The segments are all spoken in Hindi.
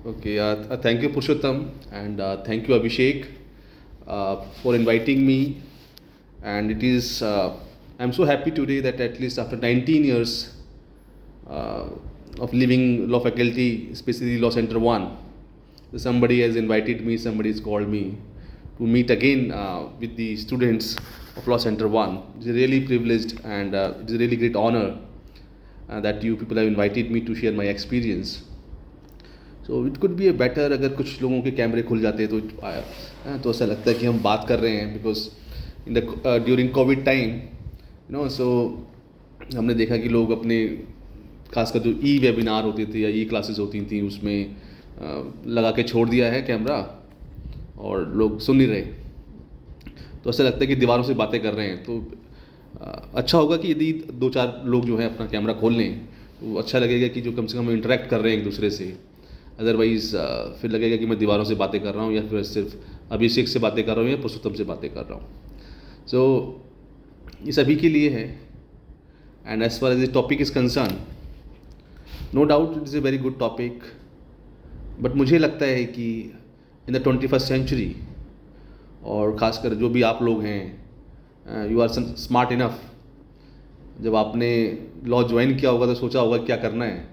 Okay, thank you, Purushottam, and thank you, Abhishek, for inviting me. And I'm so happy today that at least after 19 years uh, of living law faculty, especially Law Center 1, somebody has invited me, somebody has called me to meet again with the students of Law Center 1. It's a really privileged and it's a really great honor that you people have invited me to share my experience. So it could be a better अगर कुछ लोगों के कैमरे खुल जाते तो ऐसा लगता है कि हम बात कर रहे हैं because in the during Covid time so हमने देखा कि लोग अपने खासकर जो ई वेबिनार होते थे या ई क्लासेस होती थी उसमें लगा के छोड़ दिया है कैमरा और लोग सुन नहीं रहे, तो ऐसा लगता है कि दीवारों से बातें कर रहे हैं। तो अच्छा होगा कि यदि 2-4 लोग जो है अपना कैमरा खोल लें तो अच्छा लगेगा कि जो कम से कम इंटरेक्ट कर रहे हैं एक दूसरे से। अदरवाइज़ फिर लगेगा कि मैं दीवारों से बातें कर रहा हूँ या फिर सिर्फ अभिषेक से बातें कर रहा हूँ या पुरुषोत्तम से बातें कर रहा हूँ। सो ये सभी के लिए है। And as far as the topic is concern, no doubt it is a very good topic, but मुझे लगता है कि इन द 21st सेंचुरी और ख़ासकर जो भी आप लोग हैं, यू आर स्मार्ट इनफ, जब आपने लॉ ज्वाइन किया होगा तो सोचा होगा क्या करना है,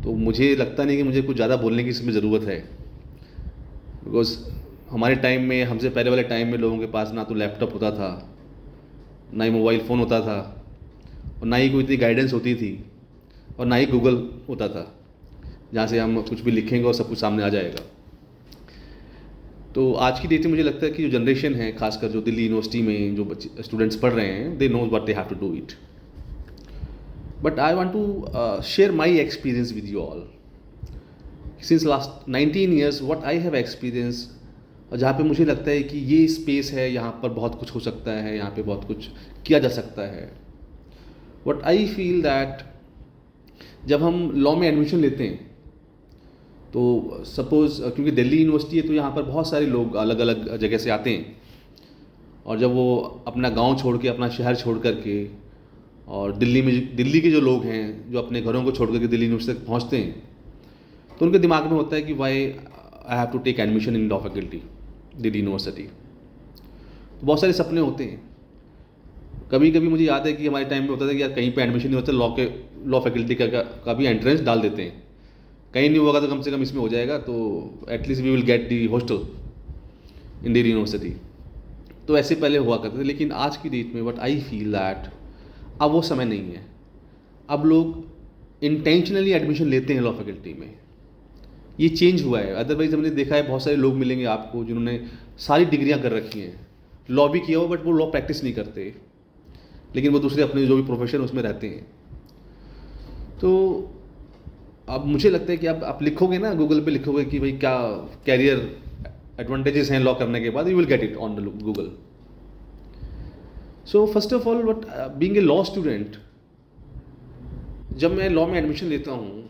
तो मुझे लगता नहीं कि मुझे कुछ ज़्यादा बोलने की इसमें ज़रूरत है। बिकॉज हमारे टाइम में, हमसे पहले वाले टाइम में लोगों के पास ना तो लैपटॉप होता था, ना ही मोबाइल फ़ोन होता था, और ना ही कोई इतनी गाइडेंस होती थी, और ना ही गूगल होता था जहाँ से हम कुछ भी लिखेंगे और सब कुछ सामने आ जाएगा। तो आज की डेट में मुझे लगता है कि जो जनरेशन है, खासकर जो दिल्ली यूनिवर्सिटी में जो बच्चे स्टूडेंट्स पढ़ रहे हैं, they knows what they have to do it. But I want to share my experience with you all. Since last 19 years, what I have experienced, जहाँ पे मुझे लगता है कि ये स्पेस है, यहाँ पर बहुत कुछ हो सकता है, यहाँ पे बहुत कुछ किया जा सकता है। What I feel that जब हम लॉ में एडमिशन लेते हैं तो सपोज़ क्योंकि दिल्ली यूनिवर्सिटी है तो यहाँ पर बहुत सारे लोग अलग अलग जगह से आते हैं, और जब वो अपना गांव छोड़ के, अपना शहर छोड़ करके, और दिल्ली के जो लोग हैं जो अपने घरों को छोड़ करके दिल्ली यूनिवर्सिटी तक पहुँचते हैं, तो उनके दिमाग में होता है कि why I have to take admission in law faculty Delhi university. तो बहुत सारे सपने होते हैं। कभी कभी मुझे याद है कि हमारे टाइम में होता था कि यार कहीं पे एडमिशन नहीं होता, लॉ फैकल्टी का भी एंट्रेंस डाल देते हैं, कहीं नहीं होगा तो कम से कम इसमें हो जाएगा, तो at least we will get the hostel in Delhi university. तो ऐसे पहले हुआ करते थे। लेकिन आज की डेट में व्हाट आई फील दैट अब वो समय नहीं है। अब लोग इंटेंशनली एडमिशन लेते हैं लॉ फैकल्टी में, ये चेंज हुआ है। अदरवाइज हमने देखा है बहुत सारे लोग मिलेंगे आपको जिन्होंने सारी डिग्रियां कर रखी हैं, लॉ भी किया हो, बट वो लॉ प्रैक्टिस नहीं करते, लेकिन वो दूसरे अपने जो भी प्रोफेशन उसमें रहते हैं। तो अब मुझे लगता है कि आप लिखोगे ना, गूगल पे लिखोगे कि भाई क्या कैरियर एडवांटेजेस हैं लॉ करने के बाद, you will get it on the Google. So first of all, what being a law student, जब मैं लॉ में एडमिशन लेता हूँ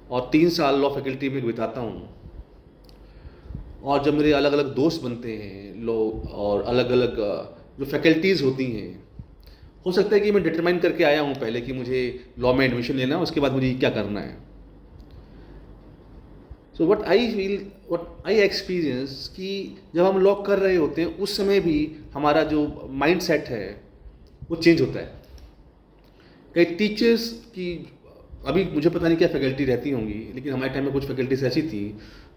और 3 साल लॉ फैकल्टी में बिताता हूँ, और जब मेरे अलग अलग दोस्त बनते हैं लोग और अलग अलग जो फैकल्टीज़ होती हैं, हो सकता है कि मैं डिटरमाइन करके आया हूँ पहले कि मुझे लॉ में एडमिशन लेना है, उसके बाद मुझे क्या करना है। So what I feel, what I experience कि जब हम लॉ कर रहे होते हैं उस समय भी हमारा जो माइंड सेट है वो चेंज होता है। कई टीचर्स की, अभी मुझे पता नहीं क्या फैकल्टी रहती होंगी, लेकिन हमारे टाइम में कुछ फैकल्टीज ऐसी थी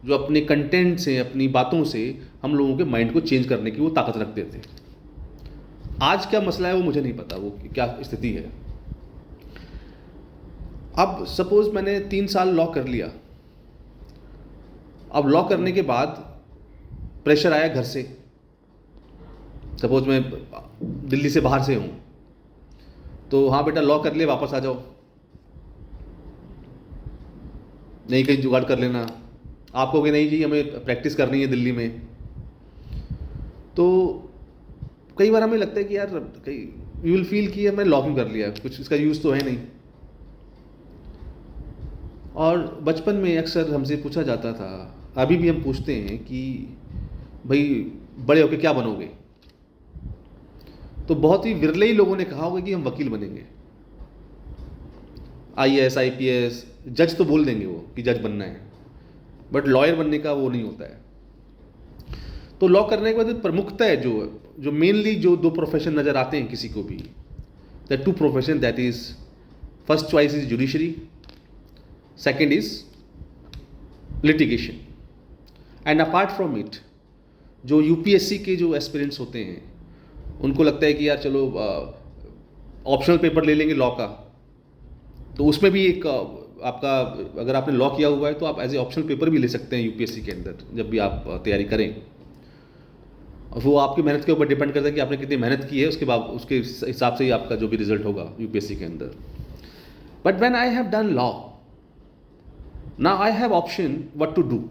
जो अपने कंटेंट से, अपनी बातों से हम लोगों के माइंड को चेंज करने की वो ताकत रखते थे। आज क्या मसला है वो मुझे नहीं पता, वो क्या स्थिति है। अब सपोज मैंने 3 साल लॉ कर लिया, अब लॉ करने के बाद प्रेशर आया घर से। सपोज मैं दिल्ली से बाहर से हूँ, तो हाँ बेटा लॉ कर ले, वापस आ जाओ, नहीं कहीं जुगाड़ कर लेना। आप कहोगे नहीं जी हमें प्रैक्टिस करनी है दिल्ली में। तो कई बार हमें लगता है कि यार कई यू विल फील कि मैं लॉ क्यों कर लिया, कुछ इसका यूज़ तो है नहीं। और बचपन में अक्सर हमसे पूछा जाता था, अभी भी हम पूछते हैं कि भाई बड़े होकर क्या बनोगे, तो बहुत ही विरले ही लोगों ने कहा होगा कि हम वकील बनेंगे, IAS IPS, जज तो बोल देंगे वो कि जज बनना है, बट लॉयर बनने का वो नहीं होता है। तो लॉ करने के बाद प्रमुखता है जो मेनली जो दो प्रोफेशन नज़र आते हैं किसी को भी, the two profession, that is first choice is judiciary, second is litigation. And apart from it जो यूपीएससी के जो एस्पिरेंट्स होते हैं उनको लगता है कि यार चलो ऑप्शनल पेपर ले लेंगे लॉ का, तो उसमें भी एक आपका, अगर आपने लॉ किया हुआ है तो आप एज ए ऑप्शनल पेपर भी ले सकते हैं यूपीएससी के अंदर जब भी आप तैयारी करें। वो आपकी मेहनत के ऊपर डिपेंड करता है कि आपने कितनी मेहनत की है, उसके हिसाब से ही आपका जो भी रिजल्ट होगा यूपीएससी के अंदर। But when I have done law, now I have option what to do.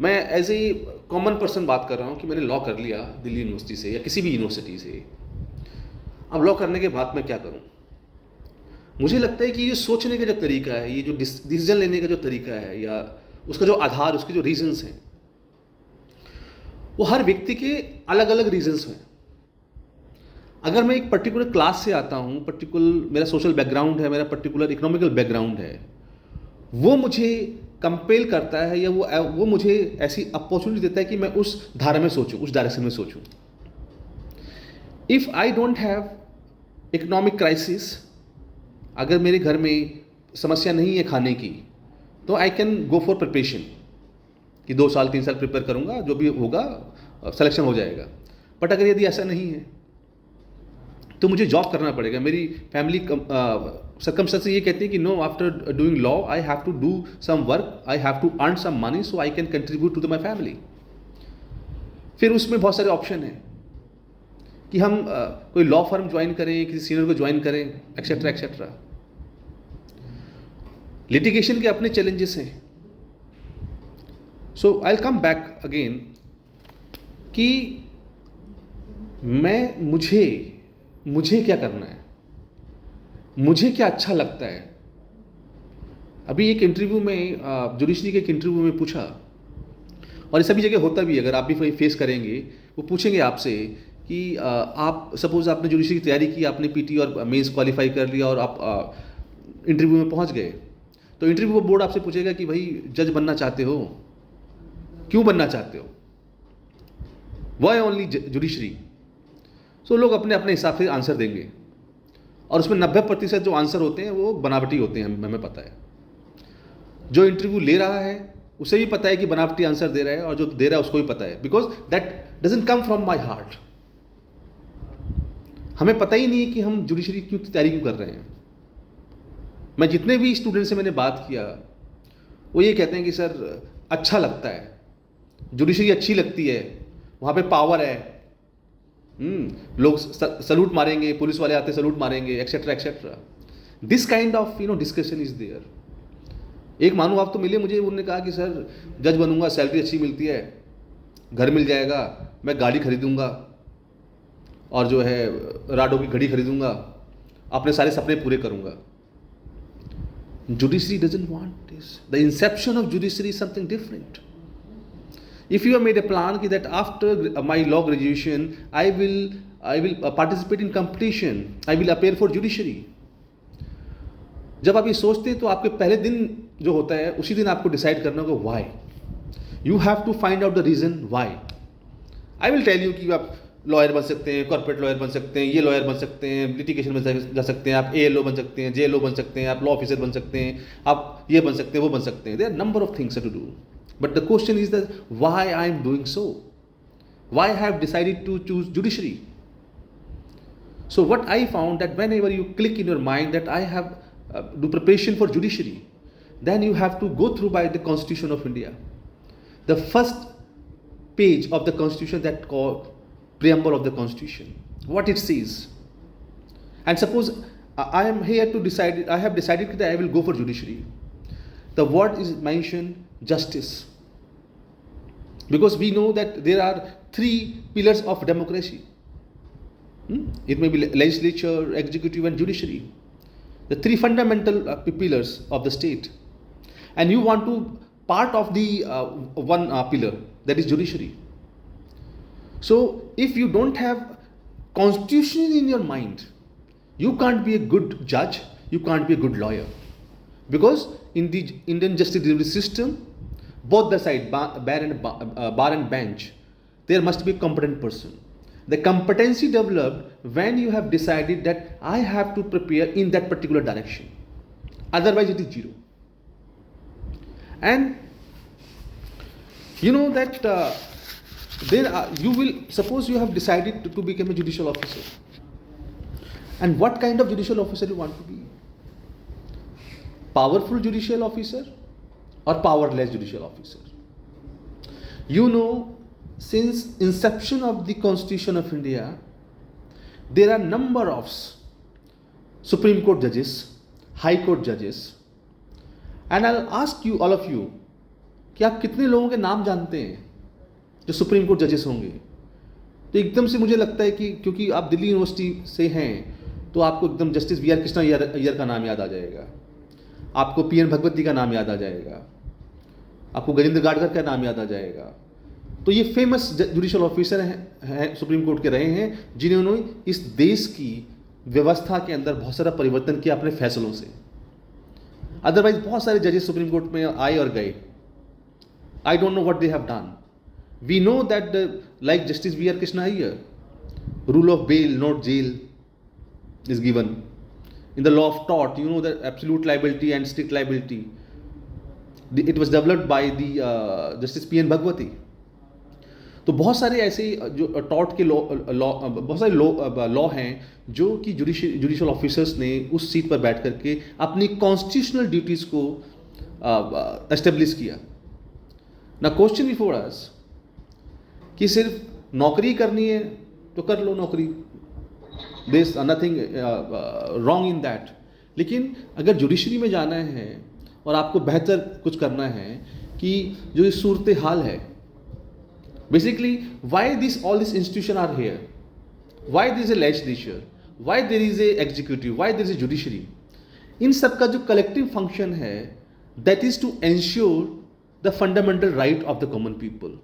मैं एज ए कॉमन पर्सन बात कर रहा हूँ कि मैंने लॉ कर लिया दिल्ली यूनिवर्सिटी से या किसी भी यूनिवर्सिटी से, अब लॉ करने के बाद मैं क्या करूँ? मुझे लगता है कि ये सोचने का जो तरीका है, ये जो डिसीजन लेने का जो तरीका है, या उसका जो आधार, उसके जो रीजंस हैं, वो हर व्यक्ति के अलग अलग रीजंस हैं। अगर मैं एक पर्टिकुलर क्लास से आता हूँ, पर्टिकुलर मेरा सोशल बैकग्राउंड है, मेरा पर्टिकुलर इकोनॉमिकल बैकग्राउंड है, वो मुझे कंपेल करता है या वो मुझे ऐसी अपॉर्चुनिटी देता है कि मैं उस धारा में सोचूं, उस डायरेक्शन में सोचूं। If I don't have economic crisis, अगर मेरे घर में समस्या नहीं है खाने की, तो I can go for preparation कि 2 साल 3 साल प्रिपेयर करूंगा, जो भी होगा सिलेक्शन हो जाएगा। बट अगर यदि ऐसा नहीं है तो मुझे जॉब करना पड़ेगा। मेरी फैमिली सर्कमस्टेंसेस ये कहती है कि no, after doing law I have to do some work, I have to earn some money so I can contribute to my family. फिर उसमें बहुत सारे ऑप्शन हैं कि हम कोई लॉ फर्म ज्वाइन करें, किसी सीनियर को ज्वाइन करें, एक्सेट्रा एक्सेट्रा। लिटिगेशन के अपने चैलेंजेस हैं। So I will come back again कि मुझे क्या करना है, मुझे क्या अच्छा लगता है। अभी एक इंटरव्यू में, जुडिशरी के एक इंटरव्यू में पूछा, और ये सभी जगह होता भी है, अगर आप भी फेस करेंगे, वो पूछेंगे आपसे कि आप सपोज आपने जुडिशरी की तैयारी की, आपने पीटी और मेंस क्वालिफाई कर लिया और आप इंटरव्यू में पहुंच गए, तो इंटरव्यू बोर्ड आपसे पूछेगा कि भाई जज बनना चाहते हो, क्यों बनना चाहते हो, व्हाई ओनली जुडिशरी। सो लोग अपने अपने हिसाब से आंसर देंगे, और उसमें 90% जो आंसर होते हैं वो बनावटी होते हैं, हमें पता है। जो इंटरव्यू ले रहा है उसे भी पता है कि बनावटी आंसर दे रहा है, और जो दे रहा है उसको भी पता है, because that doesn't come from my heart. हमें पता ही नहीं है कि हम जुडिशरी क्यों तैयारी क्यों कर रहे हैं। मैं जितने भी स्टूडेंट से मैंने बात किया, वो ये कहते हैं कि सर अच्छा लगता है, जुडिशरी अच्छी लगती है, वहाँ पे पावर है, लोग सलूट मारेंगे, पुलिस वाले आते सलूट मारेंगे, etcetera etcetera. This kind of discussion is there. एक मानो आप तो मिले मुझे, उन्होंने कहा कि सर जज बनूंगा, सैलरी अच्छी मिलती है, घर मिल जाएगा, मैं गाड़ी खरीदूंगा और जो है राडो की घड़ी खरीदूंगा, अपने सारे सपने पूरे करूंगा। Judiciary doesn't want this. The Inception of judiciary is something different. If you have made a plan that after my law graduation I will participate in competition, I will appear for judiciary. जब आप ये सोचते हैं तो आपके पहले दिन जो होता है उसी दिन आपको डिसाइड करना होगा why. You have to find out the reason why. I will tell you कि आप लॉयर बन सकते हैं, कॉर्पोरेट लॉयर बन सकते हैं, ये लॉयर बन सकते हैं, लिटिगेशन में जा सकते हैं, आप ALO बन सकते हैं, JLO बन सकते हैं, आप लॉ ऑफिसर बन सकते हैं, आप ये बन सकते हैं, वो बन सकते हैं. There are number of things to do. But the question is that why I am doing so? Why I have decided to choose judiciary? So what I found that whenever you click in your mind that I have do preparation for judiciary, then you have to go through by the Constitution of India. The first page of the Constitution that called preamble of the Constitution. What it says. And suppose I am here to decide, I have decided that I will go for judiciary. The word is mentioned justice, because we know that there are 3 pillars of democracy. It may be legislature, executive and judiciary, the 3 fundamental pillars of the state, and you want to part of the one pillar, that is judiciary. So if you don't have constitution in your mind, you can't be a good judge, you can't be a good lawyer. Because in the Indian justice delivery system, both the side, bar and bench, there must be a competent person. The competency developed when you have decided that I have to prepare in that particular direction. Otherwise, it is zero. And you know that you will suppose you have decided to become a judicial officer. And what kind of judicial officer you want to be? Powerful judicial officer or powerless judicial officer? You know, since inception of the Constitution of India, there are number of Supreme Court judges, High Court judges, and I'll ask you, all of you, कि आप कितने लोगों के नाम जानते हैं जो सुप्रीम कोर्ट जजेस होंगे? तो एकदम से मुझे लगता है कि क्योंकि आप दिल्ली यूनिवर्सिटी से हैं तो आपको एकदम justice V R Krishna Iyer का नाम याद आ जाएगा, आपको पी.एन. भगवती का नाम याद आ जाएगा, आपको गजेंद्र गाडकर का नाम याद आ जाएगा. तो ये फेमस जुडिशियल ऑफिसर हैं सुप्रीम कोर्ट के रहे हैं जिन्होंने इस देश की व्यवस्था के अंदर बहुत सारा परिवर्तन किया अपने फैसलों से. अदरवाइज बहुत सारे जजेस सुप्रीम कोर्ट में आए और गए. I don't know what they have done. We know that like justice V R Krishna Iyer, rule of bail not jail is given. In the law of tort, you know that absolute liability and strict liability. It was developed by the Justice P.N. Bhagwati. तो बहुत सारे ऐसे जो टॉर्ट के बहुत सारे लॉ हैं जो कि जुडिशियल ऑफिसर्स ने उस सीट पर बैठ करके अपनी कॉन्स्टिट्यूशनल ड्यूटीज को एस्टेब्लिश किया. ना क्वेश्चन बिफोर अस कि सिर्फ नौकरी करनी है तो कर लो नौकरी, There's nothing wrong in that. लेकिन अगर जुडिशरी में जाना है और आपको बेहतर कुछ करना है कि जो ये सूरत हाल है, basically why all this institution are here, why there is a legislature, why there is a executive, why there is a judiciary, इन सब का जो कलेक्टिव फंक्शन है that is to ensure the fundamental right of the common people,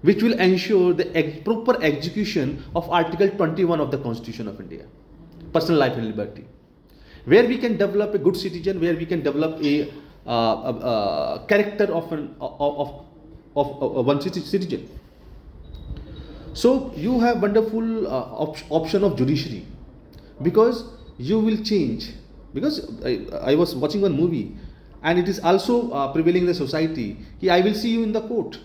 which will ensure the proper execution of Article 21 of the Constitution of India, personal life and liberty, where we can develop a good citizen, where we can develop a character of one citizen. So you have wonderful option of judiciary because you will change. Because I was watching one movie and it is also prevailing in the society कि I will see you in the court.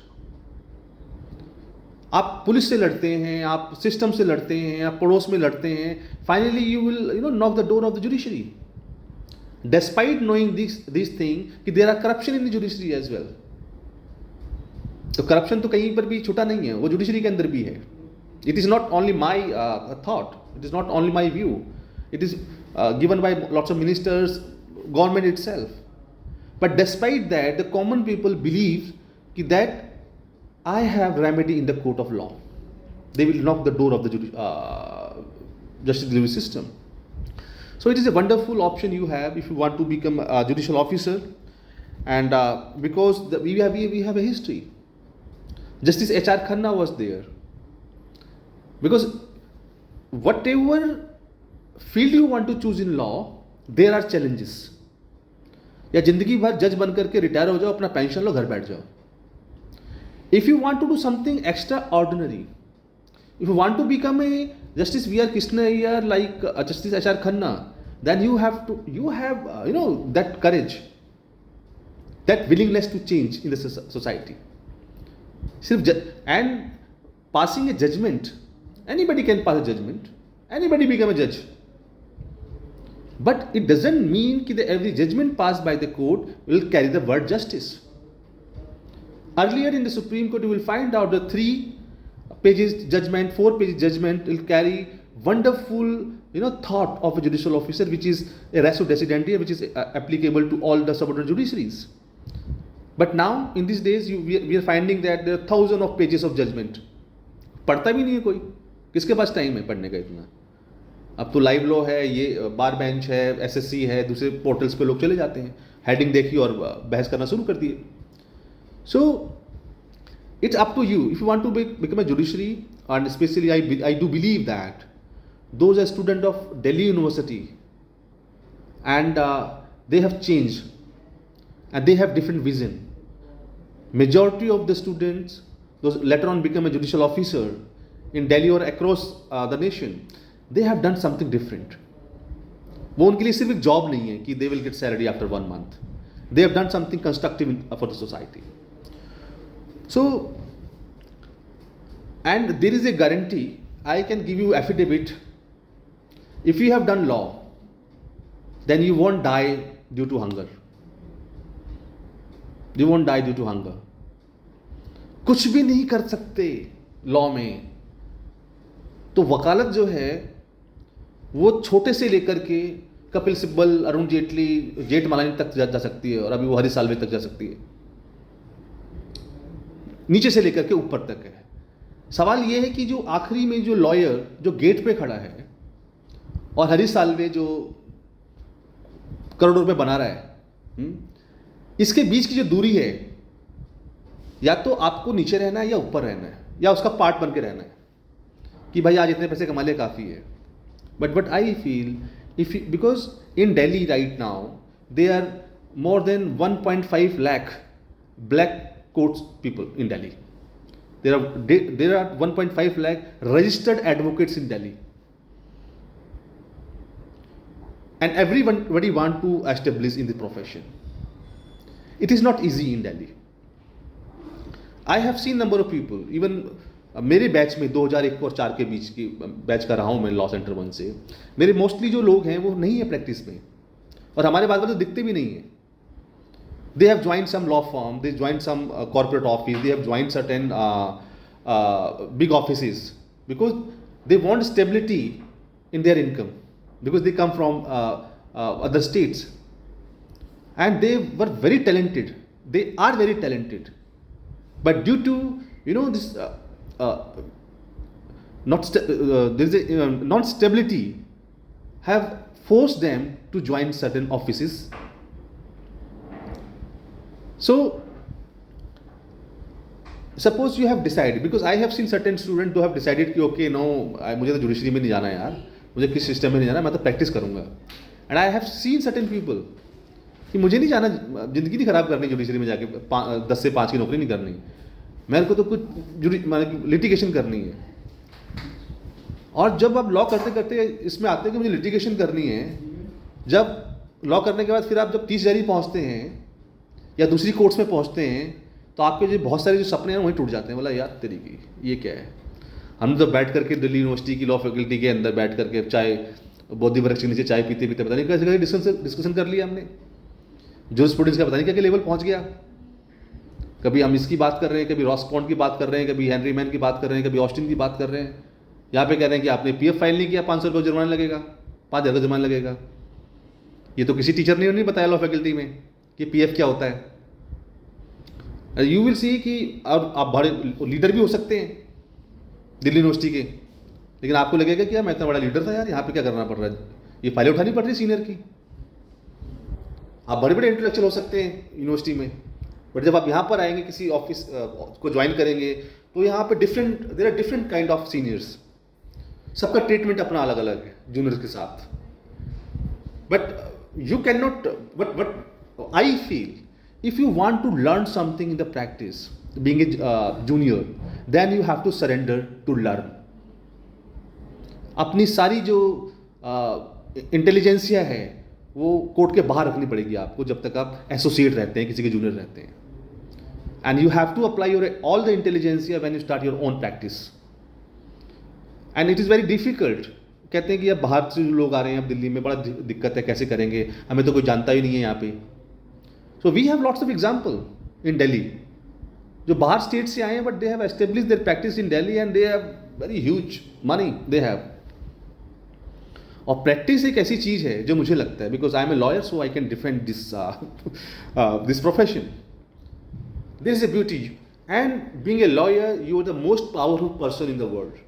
आप पुलिस से लड़ते हैं, आप सिस्टम से लड़ते हैं, आप पड़ोस में लड़ते हैं, finally you will knock the door of the judiciary despite knowing this thing कि there are corruption in the judiciary as well. तो करप्शन तो कहीं पर भी छुटा नहीं है, वो जुडिशरी के अंदर भी है. It is not only my thought, it is not only my view, it is given by lots of ministers, government itself. But despite that the common people believe कि that I have remedy in the court of law. They will knock the door of the justice delivery system. So it is a wonderful option you have if you want to become a judicial officer, and because we have a history. Justice H.R. Khanna was there. Because whatever field you want to choose in law, there are challenges. या जिंदगी भर जज बन करके रिटायर हो जाओ, अपना पेंशन लो, घर बैठ जाओ. If you want to do something extraordinary, if you want to become a Justice V.R. Krishna Iyer like Justice H.R. Khanna, then you have that courage, that willingness to change in the society. And passing a judgment, anybody can pass a judgment, anybody become a judge. But it doesn't mean that every judgment passed by the court will carry the word justice. Earlier in the Supreme Court, you will find out the 3 pages judgment, 4 pages judgment will carry wonderful, thought of a judicial officer, which is a ratio decidendi, which is applicable to all the subordinate judiciaries. But now, in these days, we are finding that there are thousands of pages of judgment. पढ़ता भी नहीं है कोई, किसके पास टाइम है पढ़ने का इतना? अब तो लाइव लॉ है, ये बार बेंच है, SSC है, दूसरे पोर्टल्स पे लोग चले जाते हैं, हेडिंग देखी और बहस करना शुरू कर दिए. So it's up to you if you want to become a judiciary, and especially I do believe that those are students of Delhi University and they have changed and they have different vision. Majority of the students, those later on become a judicial officer in Delhi or across the nation, they have done something different. वो उनके लिए सिर्फ एक जॉब नहीं है कि they will get salary after 1 month. They have done something constructive for the society. So, and there is a guarantee, I can give you affidavit, if you have done law, then you won't die due to hunger. You won't die due to hunger. कुछ भी नहीं कर सकते लॉ में, तो वकालत जो है वो छोटे से लेकर के कपिल सिब्बल, अरुण जेटली, जेठमलानी तक जा सकती है, और अभी वो हरीश साल्वे तक जा सकती है, नीचे से लेकर के ऊपर तक है. सवाल ये है कि जो आखिरी में जो लॉयर जो गेट पे खड़ा है और हरीश साल्वे जो करोड़ों रुपए बना रहा है, इसके बीच की जो दूरी है, या तो आपको नीचे रहना है या ऊपर रहना है, या उसका पार्ट बन के रहना है कि भाई आज इतने पैसे कमा ले काफ़ी है. But I feel if because in Delhi right now there are more than 1.5 lakh black coats people in Delhi. There are 1.5 lakh registered advocates in Delhi, and everybody want to establish in the profession. It is not easy in Delhi. I have seen number of people, even मेरे बैच में 2001 और 4 के बीच की बैच का रहा हूँ मैं लॉ सेंटर 1 से. मेरे मोस्टली जो लोग हैं वो नहीं है प्रैक्टिस में, और हमारे बाद वाले तो दिखते भी नहीं है. They have join some law firm, they join some corporate office, they have join certain big offices because they want stability in their income, because they come from other states, and they were very talented, they are very talented, but due to this there is a non-stability have forced them to join certain offices. So suppose you have decided, because I have seen certain students who have decided कि okay no, मुझे तो जुडिशरी में नहीं जाना यार, मुझे किस सिस्टम में नहीं जाना, मैं तो प्रैक्टिस करूँगा. And I have seen certain people कि मुझे नहीं जाना, ज़िंदगी नहीं ख़राब करनी जुडिशरी में जाके 10 से 5 की नौकरी नहीं करनी, मेरे को तो कुछ लिटिगेशन करनी है. और जब आप लॉ करते करते इसमें आते हैं कि मुझे लिटिगेशन करनी है, जब लॉ करने के बाद फिर आप जब 30 जारी पहुंचते हैं या दूसरी कोर्ट्स में पहुंचते हैं, तो आपके जो बहुत सारे जो सपने हैं वहीं टूट जाते हैं. बोला यार तेरी की ये क्या है. हम तो बैठ करके दिल्ली यूनिवर्सिटी की लॉ फैकल्टी के अंदर बैठ करके चाय बोधि वृक्ष के नीचे चाय पीते पीते पता नहीं कैसे डिस्कशन कर लिया हमने. जूरिस्प्रूडेंस का पता नहीं क्या लेवल पहुँच गया. कभी हम इसकी बात कर रहे हैं, कभी रॉसपॉन्ड की बात कर रहे हैं, कभी हेनरी मैन की बात कर रहे हैं, कभी ऑस्टिन की बात कर रहे हैं. यहाँ पे कह रहे हैं कि आपने पीएफ फाइल नहीं किया, 500 रुपये जुर्माना लगेगा, 5,000 का जुर्माना लगेगा. ये तो किसी टीचर ने नहीं बताया लॉ फैकल्टी में कि पीएफ क्या होता है. यू विल सी कि आप बड़े लीडर भी हो सकते हैं दिल्ली यूनिवर्सिटी के, लेकिन आपको लगेगा कि यार मैं इतना बड़ा लीडर था यार, यहाँ पे क्या करना पड़ रहा है, ये फाइलें उठानी पड़ रही सीनियर की. आप बड़े बड़े इंटेलेक्चुअल हो सकते हैं यूनिवर्सिटी में, बट जब आप यहाँ पर आएंगे किसी ऑफिस को ज्वाइन करेंगे, तो यहाँ पे there are different kind of seniors. सबका ट्रीटमेंट अपना अलग अलग है जूनियर्स के साथ. But you can not, but I feel if you want to learn something in the practice being a junior, then you have to surrender to learn. अपनी सारी जो इंटेलिजेंसिया है वो कोर्ट के बाहर रखनी पड़ेगी आपको, जब तक आप एसोसिएट रहते हैं, किसी के जूनियर रहते हैं. And you have to apply your all the intelligentsia when you start your own practice. And it is very difficult. कहते हैं कि अब बाहर से जो लोग आ रहे हैं अब दिल्ली में, बड़ा दिक्कत है, कैसे करेंगे, हमें तो कोई जानता ही नहीं है यहाँ पे. So we have lots of example in Delhi जो बाहर स्टेट से आए हैं, but they have establish their practice in Delhi and they have very huge money they have. और प्रैक्टिस एक ऐसी चीज़ है जो मुझे लगता है, because I am a lawyer so I can defend this profession. This is a beauty, and being a lawyer you are the most powerful person in the world.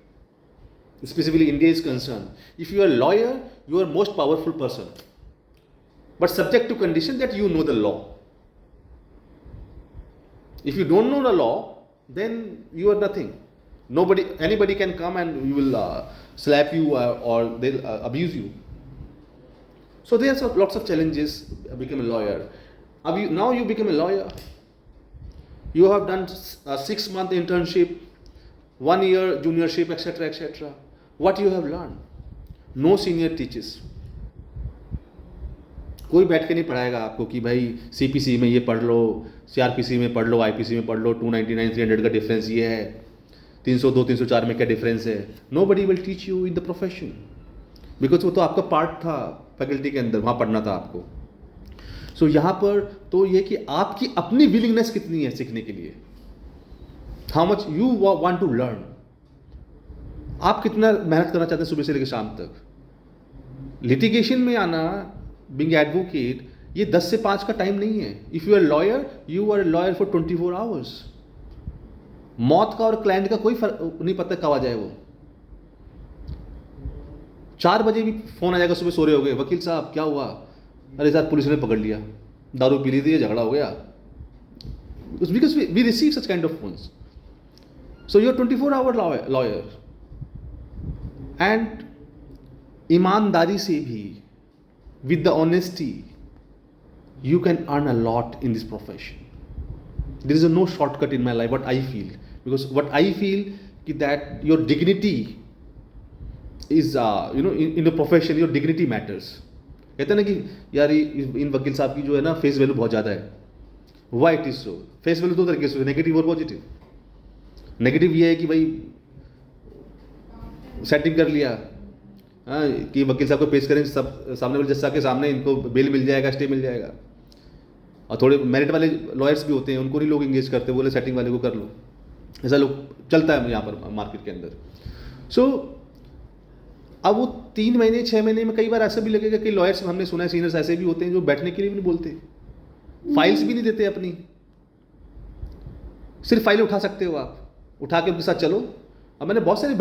Specifically India is concerned, if you are a lawyer, you are most powerful person, but subject to condition that you know the law. If you don't know the law, then you are nothing. Anybody can come and you will slap you or they'll abuse you. So there are lots of challenges become a lawyer. अब now you become a lawyer. You have done a 6-month internship, 1 year juniorship, etc., etc. What you have learned? No senior teaches. कोई बैठ के नहीं पढ़ाएगा आपको कि भाई CPC में ये पढ़ लो, CRPC में पढ़ लो, IPC में पढ़ लो, 299 300 का डिफरेंस ये है, 302 304 में क्या डिफरेंस है. Nobody will teach you in the profession, because वो तो आपका पार्ट था फैकल्टी के अंदर, वहाँ पढ़ना था आपको. सो यहाँ पर तो ये कि आपकी अपनी विलिंगनेस कितनी है सीखने के लिए, how much you want to learn. आप कितना मेहनत करना चाहते हैं सुबह से लेकर शाम तक. लिटिगेशन में आना, बीइंग एडवोकेट, ये 10 से 5 का टाइम नहीं है. If you are lawyer, you are lawyer for 24 hours. मौत का और क्लाइंट का कोई फर्क नहीं पता कब आ जाए. वो 4 बजे भी फोन आ जाएगा, सुबह सो रहे हो गए, वकील साहब क्या हुआ, अरे सर पुलिस ने पकड़ लिया, दारू पी ली थी, झगड़ा हो गया. Because we receive such kind of phones. So you are 24 hour lawyer. And ईमानदारी से भी, with the honesty, you can earn a lot in this profession. There is no shortcut in my life, what I feel. Because what I feel कि that your dignity is in the profession, your dignity matters. कहते हैं ना कि यार इन वकील साहब की जो है ना फेस वैल्यू बहुत ज़्यादा है. Why it is so? Face value 2 तरीके से, नेगेटिव और पॉजिटिव. नेगेटिव ये है कि भाई सेटिंग कर लिया, हाँ, कि वकील साहब को पेश करें सब सामने वाले जज साहब के सामने, इनको बेल मिल जाएगा, स्टे मिल जाएगा. और थोड़े मेरिट वाले लॉयर्स भी होते हैं, उनको नहीं लोग इंगेज करते, बोले सेटिंग वाले को कर लो. ऐसा लोग चलता है यहाँ पर मार्केट के अंदर. सो अब वो 3 महीने 6 महीने में कई बार ऐसा भी लगेगा कि लॉयर्स, हमने सुना है सीनियर्स ऐसे भी होते हैं जो बैठने के लिए भी नहीं बोलते, फाइल्स भी नहीं देते अपनी. सिर्फ फाइल उठा सकते हो आप, उठा के उनके साथ चलो. अब मैंने बहुत सारे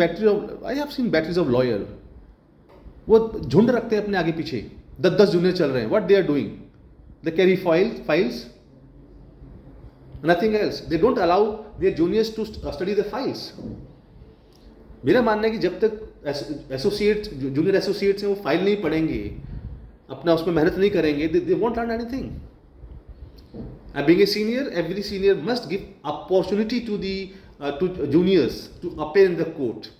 I have seen batteries of lawyer, वो झुंड रखते हैं अपने आगे पीछे, 10-10 जूनियर चल रहे हैं. What they are doing? They carry files, nothing else. They don't allow their juniors to study the files. मेरा मानना है कि जब तक एसोसिएट, जूनियर एसोसिएट्स हैं, वो फाइल नहीं पढ़ेंगे, अपना उसमें मेहनत नहीं करेंगे, they won't learn anything. And being a senior, every senior must give opportunity to the to juniors to appear in the court,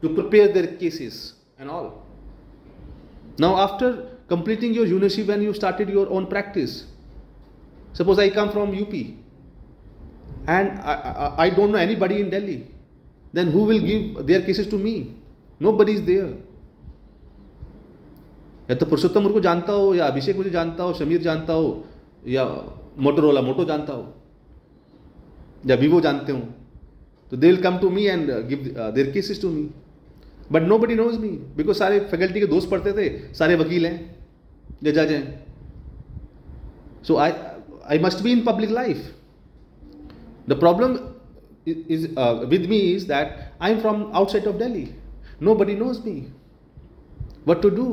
to prepare their cases and all. Now, after completing your juniorship, when you started your own practice, suppose I come from UP and I don't know anybody in Delhi, then who will give their cases to me? Nobody is there. या तो पुरुषोत्तम मुझको जानता हो, या अभिषेक मुझे जानता हो, समीर जानता हो, या मोटोरोला मोटो जानता हो, या वीवो जानते हो, तो they will come to me and give their cases to me. But nobody knows me, because सारे फैकल्टी के दोस्त पढ़ते थे, सारे वकील हैं या जज हैं. So I must be in public life. The problem is with me is that I am from outside of Delhi. Nobody knows me. What to do?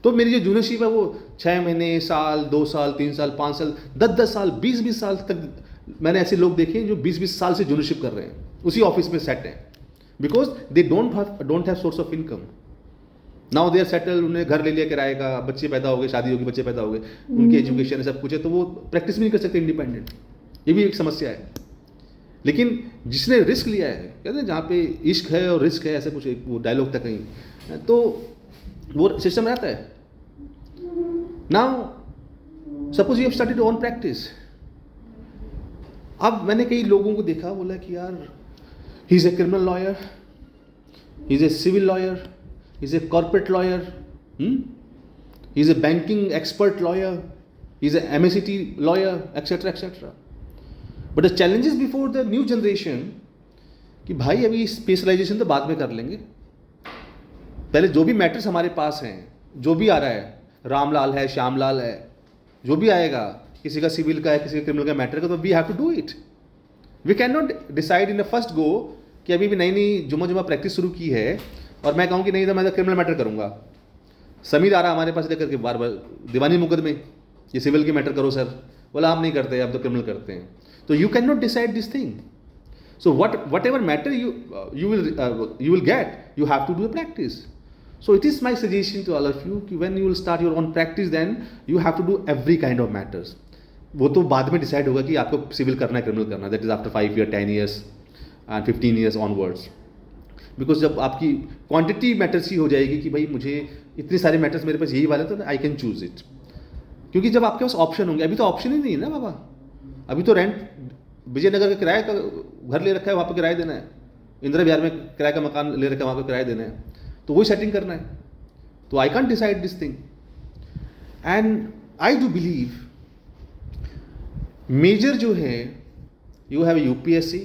तो मेरी जो जूनियरशिप है वो 6 महीने, साल, 2 साल, 3 साल, 5 साल, 10-10 साल, 20-20 साल तक मैंने ऐसे लोग देखे जो 20-20 साल से जूनियरशिप कर रहे हैं, उसी ऑफिस में सेट हैं. Because they don't have source of income. Now they are settle, उन्हें घर ले लिया किराए का, बच्चे पैदा हो गए, शादी होगी, बच्चे पैदा हो गए, उनकी एजुकेशन सब कुछ है, तो वो प्रैक्टिस भी नहीं कर सकते इंडिपेंडेंट. ये भी एक समस्या है. लेकिन जिसने रिस्क लिया है, कहते हैं जहाँ पे इश्क है और रिस्क है, ऐसे कुछ वो डायलॉग था कहीं, तो वो सिस्टम रहता है. Now suppose you have started own practice. अब मैंने कई लोगों को देखा, बोला कि यार he is a criminal lawyer, he is a civil lawyer, he is a corporate lawyer, he is a banking expert lawyer, he is a MACT lawyer, etcetera etcetera. But the challenges before the new generation कि भाई अभी स्पेशलाइजेशन तो बाद में कर लेंगे, पहले जो भी मैटर्स हमारे पास हैं, जो भी आ रहा है, रामलाल है, श्यामलाल है, जो भी आएगा, किसी का सिविल का है, किसी का क्रिमिनल का मैटर का, तो we have to do it. We can not decide in the first go कि अभी भी नई नई जुम्मा प्रैक्टिस शुरू की है और मैं कहूँ कि नहीं तो मैं तो क्रिमिनल मैटर करूँगा. समीर आ रहा हमारे पास लेकर के बार बार दीवानी मुकदमे, ये सिविल के मैटर करो सर, बोला हम नहीं करते, अब तो क्रिमिनल करते हैं. So you cannot decide this thing. So whatever matter you will get, you have to do a practice. So it is my suggestion to all of you कि when you will start your own practice, then you have to do every kind of matters. वो तो बाद में डिसाइड होगा कि आपको सिविल करना है क्रिमिनल करना है, that is after 5 years 10 years and 15 years onwards. Because जब आपकी क्वांटिटी मैटर्स ही हो जाएगी कि भाई मुझे इतने सारे मैटर्स मेरे पास यही वाले, तो आई कैन चूज इट. क्योंकि जब आपके पास ऑप्शन होंगे, अभी तो ऑप्शन ही नहीं है ना बाबा. अभी तो रेंट, विजयनगर का किराए का घर ले रखा है, वहाँ पर किराया देना है. इंदिरा विहार में किराए का मकान ले रखा है, वहाँ पर किराया देना है. तो वही सेटिंग करना है. तो I can decide this thing. And I do believe major जो है, you have a UPSC,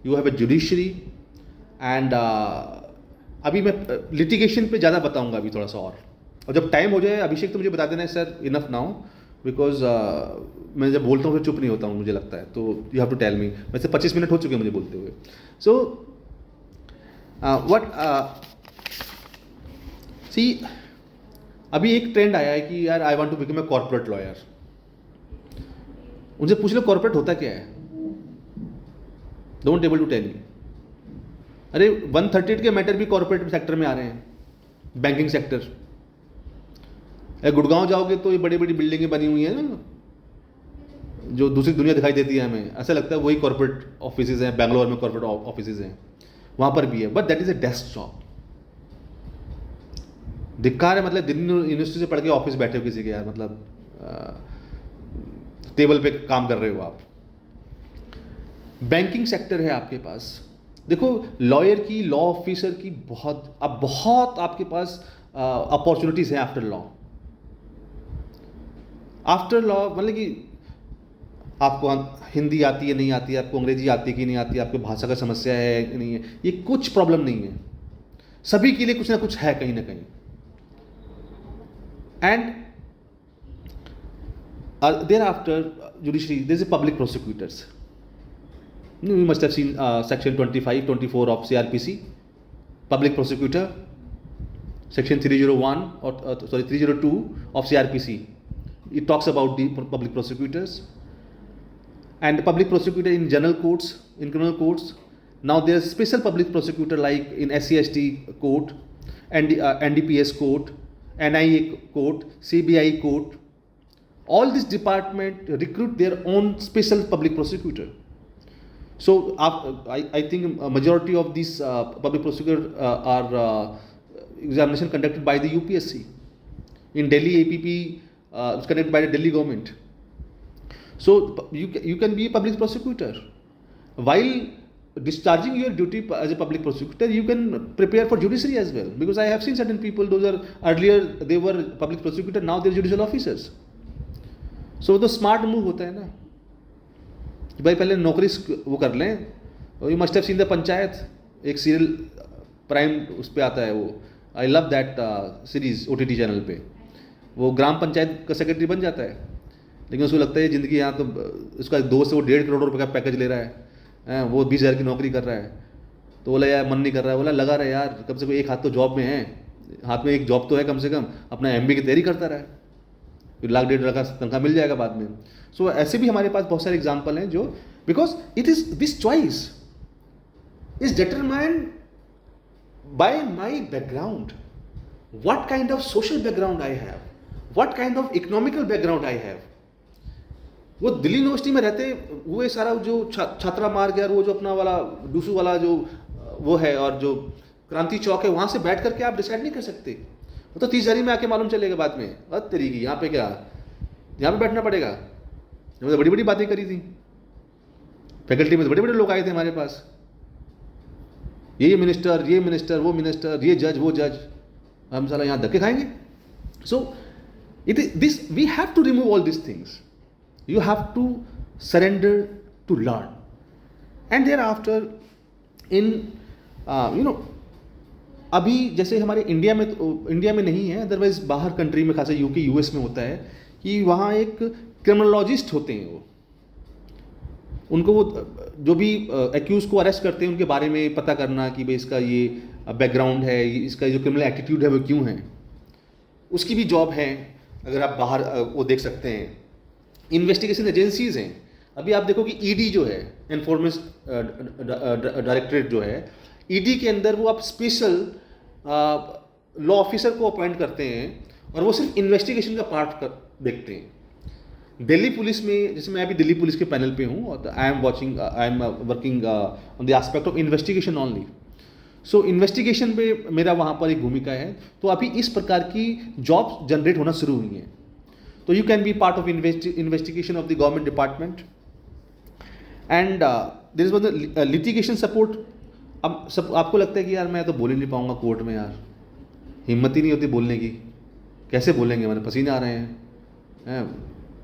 you have a judiciary, and अभी मैं लिटिगेशन पे ज़्यादा बताऊंगा अभी थोड़ा सा और जब टाइम हो जाए अभिषेक तो मुझे बता देना है सर इनफ नाउ, बिकॉज मैं जब बोलता हूँ फिर चुप नहीं होता हूँ मुझे लगता है, तो you have to tell me. वैसे 25 मिनट हो चुके हैं मुझे बोलते हुए. सो व्हाट सी, अभी एक ट्रेंड आया है कि यार I want to become a corporate lawyer. उनसे पूछ लो कॉर्पोरेट होता क्या है, don't able to tell me. अरे 138 के मैटर भी कॉर्पोरेट सेक्टर में आ रहे हैं, बैंकिंग सेक्टर. गुड़गांव जाओगे तो ये बड़ी बड़ी बिल्डिंगें बनी हुई हैं ना, जो दूसरी दुनिया दिखाई देती है हमें, ऐसा लगता है वही कॉर्पोरेट ऑफिसेज हैं. बैंगलोर में कॉर्पोरेट ऑफिसेज हैं, वहाँ पर भी है, but that is a desk job. धिक्कार है, मतलब दिल्ली यूनिवर्सिटी से पढ़ के ऑफिस बैठे हो किसी के, यार मतलब टेबल पे काम कर रहे हो आप. बैंकिंग सेक्टर है आपके पास. देखो लॉयर की, लॉ ऑफिसर की बहुत आपके पास अपॉर्चुनिटीज हैं आफ्टर लॉ. आफ्टर लॉ मतलब कि आपको हिंदी आती है नहीं आती है, आपको अंग्रेजी आती है कि नहीं आती है, आपको भाषा का समस्या है कि नहीं है, ये कुछ प्रॉब्लम नहीं है. सभी के लिए कुछ ना कुछ है कहीं ना कहीं. And thereafter judiciary, there is a public prosecutors. You must have seen section 25 24 of CRPC, public prosecutor. Section 301 or 302 of CRPC, it talks about the public prosecutors. And the public prosecutor in general courts, in criminal courts. Now there is special public prosecutor like in SC/ST court and NDPS court, NIA court, CBI court. All this department recruit their own special public prosecutor. So I think a majority of these public prosecutor are examination conducted by the UPSC. In Delhi, APP is conducted by the Delhi government. So you can be a public prosecutor. While discharging your duty as a public prosecutor, you can prepare for judiciary as well. Because I have seen certain people, those are earlier they were public prosecutor, now they're judicial officers. सो तो स्मार्ट मूव होता है ना कि भाई पहले नौकरी वो कर लें. You must have seen the panchayat, एक सीरियल प्राइम उस पर आता है, वो I love that series OTT channel पे. वो ग्राम पंचायत का सेक्रेटरी बन जाता है, लेकिन उसको लगता है ज़िंदगी यहाँ तो उसका दोस्त से वो 1.5 करोड़ रुपये का पैकेज ले रहा है, वो 20,000 की नौकरी कर रहा है. तो बोला यार मन नहीं कर रहा है, बोला लगा रहा है यार, कम से कम एक हाथ तो जॉब में है, हाथ में एक जॉब तो है कम से कम, अपना MBA की तैयारी करता रहा है, फिर 1,00,000-1.5 लाख तनख्वाह मिल जाएगा बाद में. सो ऐसे भी हमारे पास बहुत सारे एग्जाम्पल हैं जो, because it is this choice is determined by my background, what kind of social background I have, what kind of economical background I have. वो दिल्ली यूनिवर्सिटी में रहते हुए सारा जो छात्रा मार्ग है, वो जो अपना वाला डूसू वाला जो वो है, और जो क्रांति चौक है, वहाँ से बैठ करके आप डिसाइड नहीं कर सकते. वो तो 30 जारी में आके मालूम चलेगा बाद में, अरे तेरी की यहाँ पे क्या, यहाँ पे बैठना पड़ेगा. तो बड़ी बड़ी बातें करी थी फैकल्टी में, तो बड़े बड़े लोग आए थे हमारे पास, ये मिनिस्टर वो मिनिस्टर, ये जज वो जज, हम साला यहाँ धक्के खाएंगे. So it is this, we have to remove all this things. You have to surrender to learn, and thereafter in अभी जैसे हमारे इंडिया में नहीं है, अदरवाइज बाहर कंट्री में खासा UK US में होता है कि वहाँ एक क्रिमिनोलॉजिस्ट होते हैं. वो उनको वो जो भी एक्यूज को अरेस्ट करते हैं उनके बारे में पता करना कि भाई इसका ये बैकग्राउंड है, इसका जो क्रिमिनल एटीट्यूड है वो क्यों है, उसकी भी जॉब है. अगर आप बाहर वो देख सकते हैं, इन्वेस्टिगेशन एजेंसीज हैं. अभी आप देखो कि ED जो है, एनफोर्समेंट डायरेक्टरेट जो है, ED के अंदर वो आप स्पेशल लॉ ऑफिसर को अपॉइंट करते हैं और वो सिर्फ इन्वेस्टिगेशन का पार्ट देखते हैं। दिल्ली पुलिस में, जैसे मैं अभी दिल्ली पुलिस के पैनल पे हूँ और I am working on the aspect of investigation only. So investigation पे मेरा वहाँ पर एक भूमिका है। तो अभी इस प्रकार की जॉब जनरेट होना शुरू हुई हैं। तो you can be part of investigation of the government department and there is one litigation support. अब सब आपको लगता है कि यार मैं तो बोल ही नहीं पाऊंगा कोर्ट में, यार हिम्मत ही नहीं होती बोलने की, कैसे बोलेंगे, हमारे पसीने आ रहे हैं।